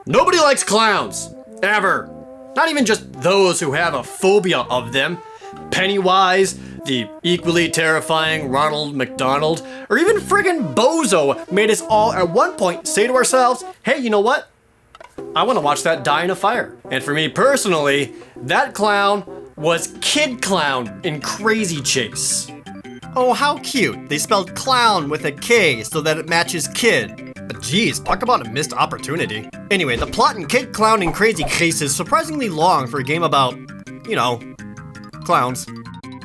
Nobody likes clowns. Ever. Not even just those who have a phobia of them. Pennywise, the equally terrifying Ronald McDonald, or even friggin' Bozo made us all at one point say to ourselves, hey, you know what? I want to watch that die in a fire. And for me personally, that clown was Kid Klown in Crazy Chase. Oh, how cute. They spelled clown with a K so that it matches kid. But geez, talk about a missed opportunity. Anyway, the plot in Kid Klown in Crazy Chase is surprisingly long for a game about, you know, clowns.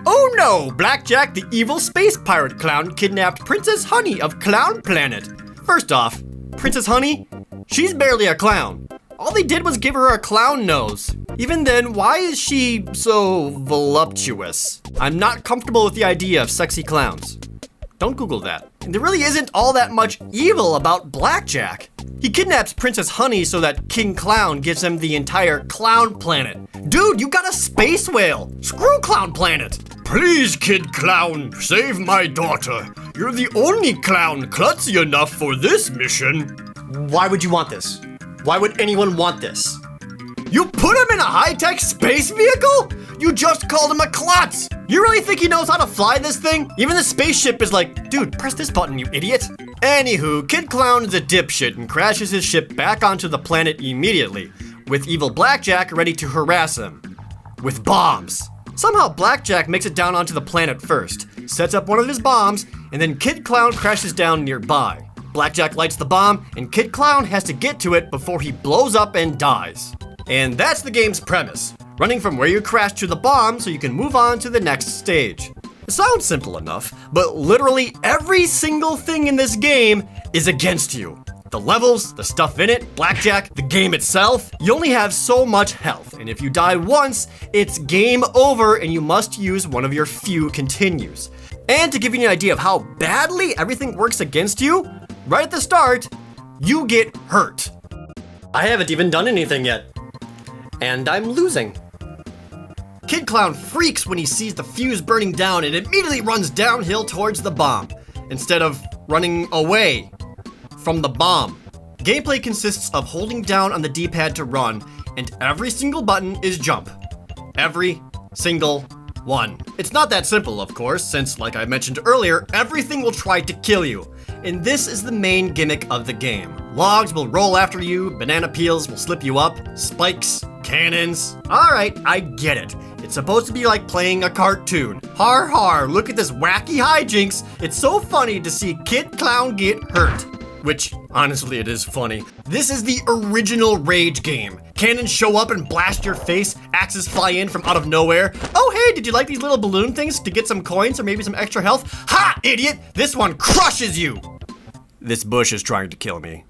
Oh no! Blackjack, the evil space pirate clown, kidnapped Princess Honey of Clown Planet. First off, Princess Honey? She's barely a clown. All they did was give her a clown nose. Even then, why is she so voluptuous? I'm not comfortable with the idea of sexy clowns. Don't Google that. And there really isn't all that much evil about Blackjack. He kidnaps Princess Honey so that King Klown gives him the entire Clown Planet. Dude, you got a space whale! Screw Clown Planet! Please, Kid Klown, save my daughter. You're the only clown klutzy enough for this mission. Why would you want this? Why would anyone want this? You put him in a high-tech space vehicle? You just called him a klutz! You really think he knows how to fly this thing? Even the spaceship is like, dude, press this button, you idiot. Anywho, Kid Klown is a dipshit and crashes his ship back onto the planet immediately, with evil Blackjack ready to harass him. With bombs. Somehow Blackjack makes it down onto the planet first, sets up one of his bombs, and then Kid Klown crashes down nearby. Blackjack lights the bomb, and Kid Klown has to get to it before he blows up and dies. And that's the game's premise, running from where you crashed to the bomb so you can move on to the next stage. It sounds simple enough, but literally every single thing in this game is against you. The levels, the stuff in it, Blackjack, the game itself, you only have so much health, and if you die once, it's game over and you must use one of your few continues. And to give you an idea of how badly everything works against you, right at the start, you get hurt. I haven't even done anything yet. And I'm losing. Kid Klown freaks when he sees the fuse burning down and immediately runs downhill towards the bomb, instead of running away from the bomb. Gameplay consists of holding down on the D-pad to run, and every single button is jump. Every single one. It's not that simple, of course, since, like I mentioned earlier, everything will try to kill you. And this is the main gimmick of the game. Logs will roll after you, banana peels will slip you up, spikes, cannons. Alright, I get it. It's supposed to be like playing a cartoon. Har har, look at this wacky hijinks. It's so funny to see Kid Klown get hurt. Which, honestly, it is funny. This is the original Rage game. Cannons show up and blast your face, axes fly in from out of nowhere. Oh hey, did you like these little balloon things to get some coins or maybe some extra health? Ha, idiot! This one crushes you! This bush is trying to kill me.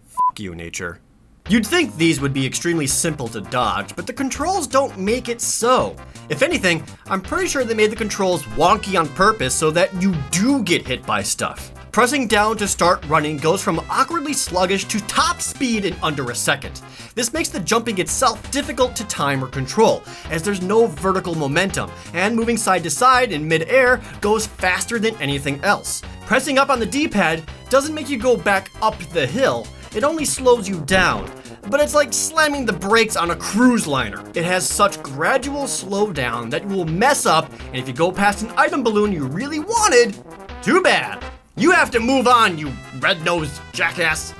F*** you, nature. You'd think these would be extremely simple to dodge, but the controls don't make it so. If anything, I'm pretty sure they made the controls wonky on purpose so that you do get hit by stuff. Pressing down to start running goes from awkwardly sluggish to top speed in under a second. This makes the jumping itself difficult to time or control, as there's no vertical momentum, and moving side to side in mid-air goes faster than anything else. Pressing up on the D-pad doesn't make you go back up the hill, it only slows you down. But it's like slamming the brakes on a cruise liner. It has such gradual slowdown that you will mess up, and if you go past an item balloon you really wanted, too bad. You have to move on, you red-nosed jackass.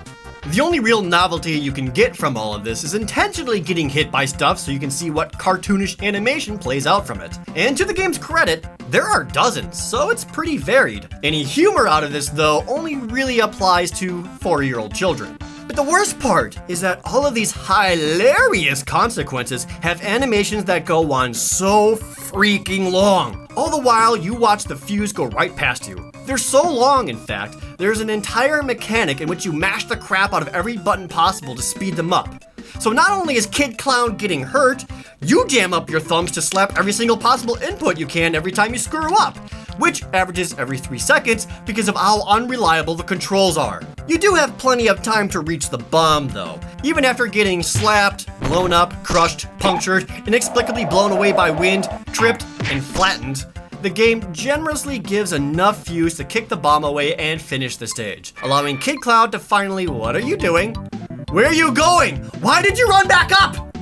The only real novelty you can get from all of this is intentionally getting hit by stuff so you can see what cartoonish animation plays out from it. And to the game's credit, there are dozens, so it's pretty varied. Any humor out of this, though, only really applies to 4-year-old children. But the worst part is that all of these hilarious consequences have animations that go on so freaking long. All the while, you watch the fuse go right past you. They're so long, in fact, there's an entire mechanic in which you mash the crap out of every button possible to speed them up. So not only is Kid Klown getting hurt, you jam up your thumbs to slap every single possible input you can every time you screw up, which averages every 3 seconds because of how unreliable the controls are. You do have plenty of time to reach the bomb though. Even after getting slapped, blown up, crushed, punctured, inexplicably blown away by wind, tripped, and flattened, the game generously gives enough fuse to kick the bomb away and finish the stage, allowing Kid Klown to finally, what are you doing? Where are you going? Why did you run back up?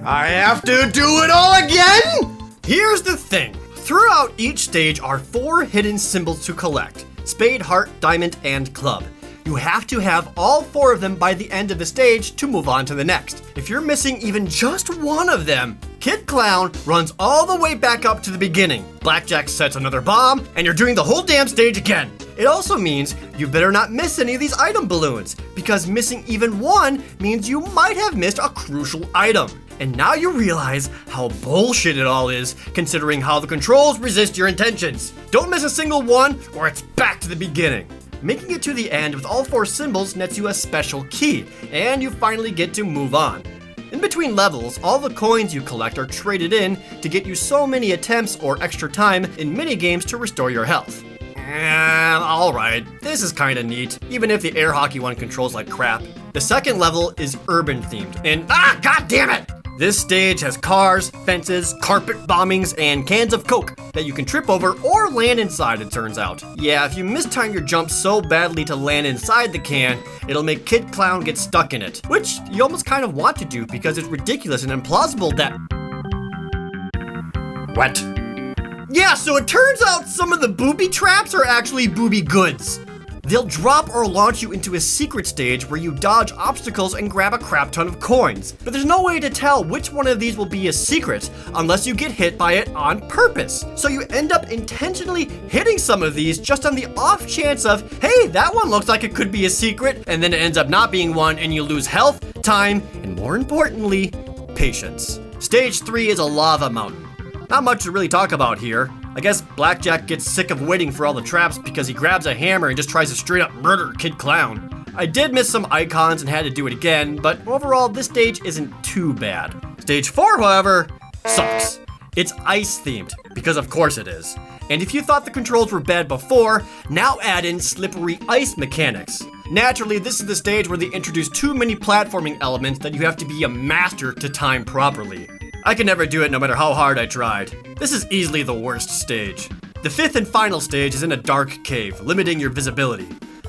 I have to do it all again? Here's the thing. Throughout each stage are 4 hidden symbols to collect: spade, heart, diamond, and club. You have to have all 4 of them by the end of the stage to move on to the next. If you're missing even just one of them, Kid Klown runs all the way back up to the beginning. Blackjack sets another bomb, and you're doing the whole damn stage again. It also means you better not miss any of these item balloons, because missing even one means you might have missed a crucial item. And now you realize how bullshit it all is, considering how the controls resist your intentions. Don't miss a single one, or it's back to the beginning. Making it to the end with all 4 symbols nets you a special key, and you finally get to move on. In between levels, all the coins you collect are traded in to get you so many attempts or extra time in minigames to restore your health. Alright, this is kinda neat, even if the air hockey one controls like crap. The second level is urban themed, and god damn it! This stage has cars, fences, carpet bombings, and cans of Coke that you can trip over or land inside, it turns out. Yeah, if you mistime your jump so badly to land inside the can, it'll make Kid Klown get stuck in it, which you almost kind of want to do because it's ridiculous and implausible that... What? Yeah, so it turns out some of the booby traps are actually booby goods. They'll drop or launch you into a secret stage where you dodge obstacles and grab a crap ton of coins. But there's no way to tell which one of these will be a secret unless you get hit by it on purpose. So you end up intentionally hitting some of these just on the off chance of, hey, that one looks like it could be a secret, and then it ends up not being one and you lose health, time, and more importantly, patience. Stage 3 is a lava mountain. Not much to really talk about here. I guess Blackjack gets sick of waiting for all the traps because he grabs a hammer and just tries to straight up murder Kid Klown. I did miss some icons and had to do it again, but overall this stage isn't too bad. Stage 4, however, sucks. It's ice themed, because of course it is. And if you thought the controls were bad before, now add in slippery ice mechanics. Naturally, this is the stage where they introduce too many platforming elements that you have to be a master to time properly. I could never do it no matter how hard I tried. This is easily the worst stage. The 5th and final stage is in a dark cave, limiting your visibility.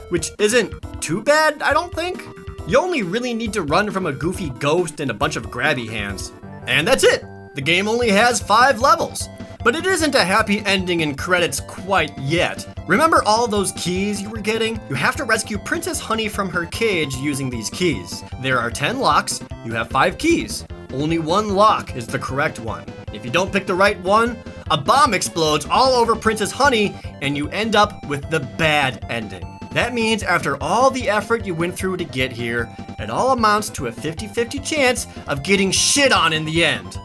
Which isn't too bad, I don't think. You only really need to run from a goofy ghost and a bunch of grabby hands. And that's it! The game only has 5 levels. But it isn't a happy ending and credits quite yet. Remember all those keys you were getting? You have to rescue Princess Honey from her cage using these keys. There are 10 locks, you have 5 keys. Only one lock is the correct one. If you don't pick the right one, a bomb explodes all over Princess Honey and you end up with the bad ending. That means after all the effort you went through to get here, it all amounts to a 50-50 chance of getting shit on in the end.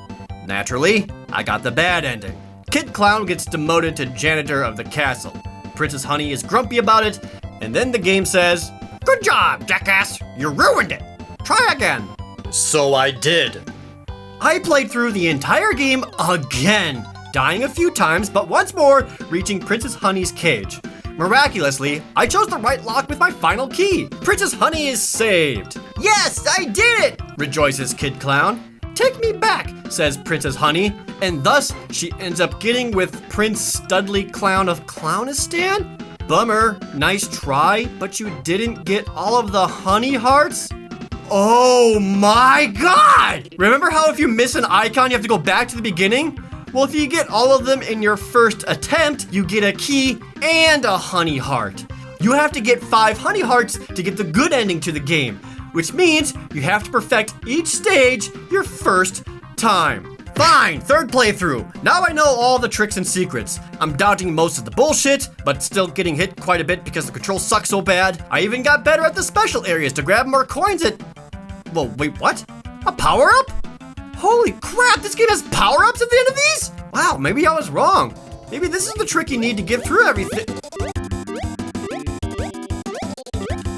Naturally, I got the bad ending. Kid Klown gets demoted to janitor of the castle. Princess Honey is grumpy about it, and then the game says, "Good job, jackass! You ruined it! Try again!" So I did. I played through the entire game again, dying a few times, but once more, reaching Princess Honey's cage. Miraculously, I chose the right lock with my final key. Princess Honey is saved. Yes, I did it! Rejoices Kid Klown. Take me back, says Princess Honey, and thus she ends up getting with Prince Studley Clown of Clownistan? Bummer, nice try, but you didn't get all of the honey hearts? Oh my god! Remember how if you miss an icon, you have to go back to the beginning? Well, if you get all of them in your first attempt, you get a key and a honey heart. You have to get 5 honey hearts to get the good ending to the game, which means you have to perfect each stage your first time. Fine, 3rd playthrough. Now I know all the tricks and secrets. I'm dodging most of the bullshit, but still getting hit quite a bit because the controls suck so bad. I even got better at the special areas to grab more coins at... Well, wait, what? A power-up? Holy crap, this game has power-ups at the end of these? Wow, maybe I was wrong. Maybe this is the trick you need to get through everything.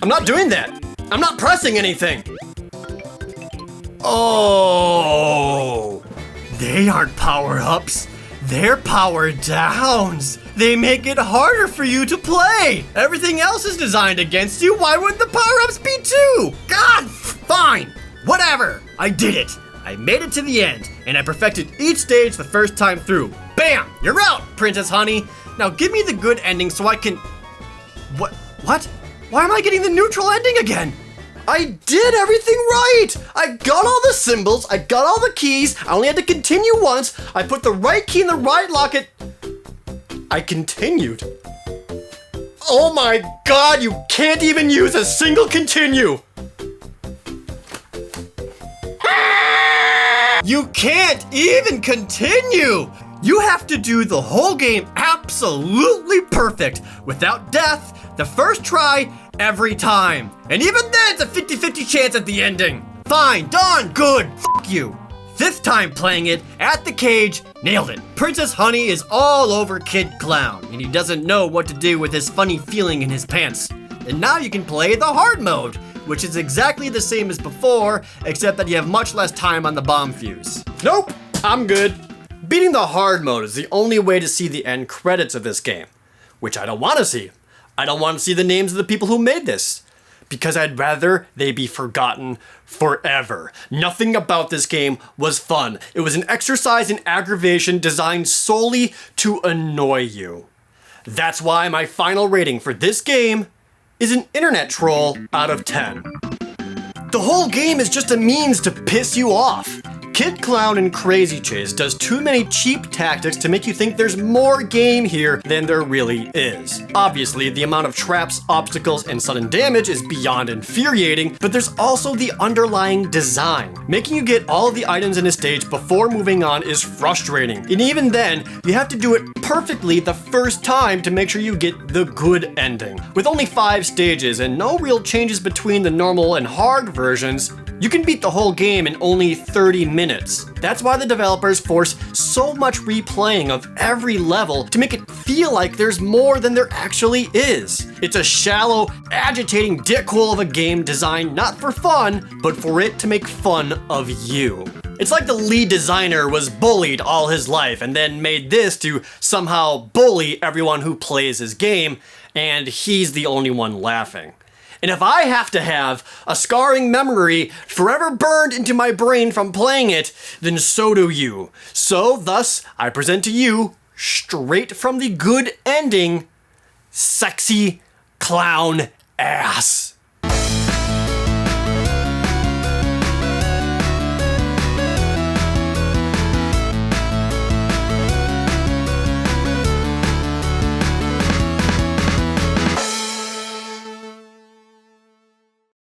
I'm not doing that. I'm not pressing anything. Oh. They aren't power-ups. They're power-downs. They make it harder for you to play. Everything else is designed against you. Why wouldn't the power-ups be too? God, fine. Whatever. I did it. I made it to the end, and I perfected each stage the first time through. Bam! You're out, Princess Honey. Now give me the good ending so I can... What? Why am I getting the neutral ending again? I did everything right! I got all the symbols, I got all the keys, I only had to continue once, I put the right key in the right locket. I continued. Oh my god, you can't even use a single continue! You can't even continue! You have to do the whole game absolutely perfect, without death, the first try, every time. And even then, it's a 50-50 chance at the ending. Fine, done, good, f*** you. Fifth time playing it, at the cage, nailed it. Princess Honey is all over Kid Klown, and he doesn't know what to do with his funny feeling in his pants. And now you can play the hard mode, which is exactly the same as before, except that you have much less time on the bomb fuse. Nope, I'm good. Beating the hard mode is the only way to see the end credits of this game, which I don't want to see. I don't want to see the names of the people who made this, because I'd rather they be forgotten forever. Nothing about this game was fun. It was an exercise in aggravation designed solely to annoy you. That's why my final rating for this game is an internet troll out of 10. The whole game is just a means to piss you off. Kid Klown in Crazy Chase does too many cheap tactics to make you think there's more game here than there really is. Obviously, the amount of traps, obstacles, and sudden damage is beyond infuriating, but there's also the underlying design. Making you get all of the items in a stage before moving on is frustrating, and even then, you have to do it perfectly the first time to make sure you get the good ending. With only 5 stages and no real changes between the normal and hard versions, you can beat the whole game in only 30 minutes. That's why the developers force so much replaying of every level to make it feel like there's more than there actually is. It's a shallow, agitating dickhole of a game designed not for fun, but for it to make fun of you. It's like the lead designer was bullied all his life and then made this to somehow bully everyone who plays his game, and he's the only one laughing. And if I have to have a scarring memory forever burned into my brain from playing it, then so do you. So, thus, I present to you, straight from the good ending, sexy clown ass.